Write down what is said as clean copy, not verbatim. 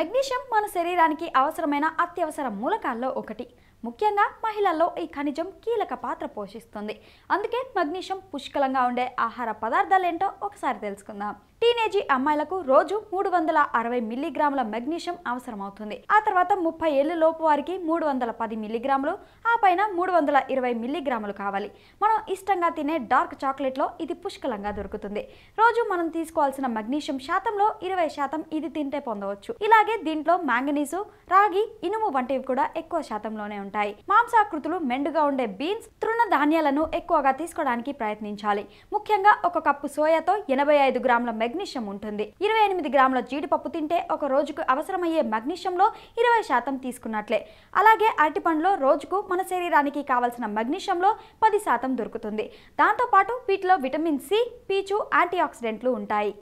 Magnesium మన శరీరానికి అవసరమైన అత్యవసర మూలకాల్లో ఒకటి. ముఖ్యంగా మహిళల్లో ఈ ఖనిజం కీలక పాత్ర పోషిస్తుంది. అందుకే మెగ్నీషియం పుష్కలంగా ఉండే ఆహార పదార్థాలేంటో ఒకసారి తెలుసుకుందాం. టీనేజీ అమ్మాయిలకు రోజు 360 మిల్లీగ్రాముల మెగ్నీషియం అవసరమవుతుంది. ఆ తర్వాత 30 ఏళ్ల లోపు వారికి 310 మిల్లీగ్రాములు, ఆ పైన 320 మిల్లీగ్రాములు కావాలి. మనం ఇష్టంగా తినే డార్క్ చాక్లెట్లో ఇది పుష్కలంగా దొరుకుతుంది. రోజు మనం తీసుకోవాల్సిన మెగ్నీషియం శాతంలో 20% ఇది తింటే పొందవచ్చు. ఇలాగే దీంట్లో మ్యాంగనీసు, రాగి, ఇనుము వంటివి కూడా ఎక్కువ శాతంలోనే ఉంటాయి. మాంసాకృతులు మెండుగా ఉండే బీన్స్, తృణ ధాన్యాలను ఎక్కువగా తీసుకోవడానికి ప్రయత్నించాలి. ముఖ్యంగా ఒక కప్పు సోయాతో 85 గ్రాముల మెగ్నీషియం ఉంటుంది. 28 గ్రాముల జీడిపప్పు తింటే ఒక రోజుకు అవసరమయ్యే మెగ్నీషియంలో 20% తీసుకున్నట్లే. అలాగే అరటిపండులో రోజుకు మన శరీరానికి కావాల్సిన మెగ్నీషియంలో 10% దొరుకుతుంది. దాంతోపాటు వీటిలో విటమిన్ సి, పీచు, యాంటీ ఆక్సిడెంట్లు ఉంటాయి.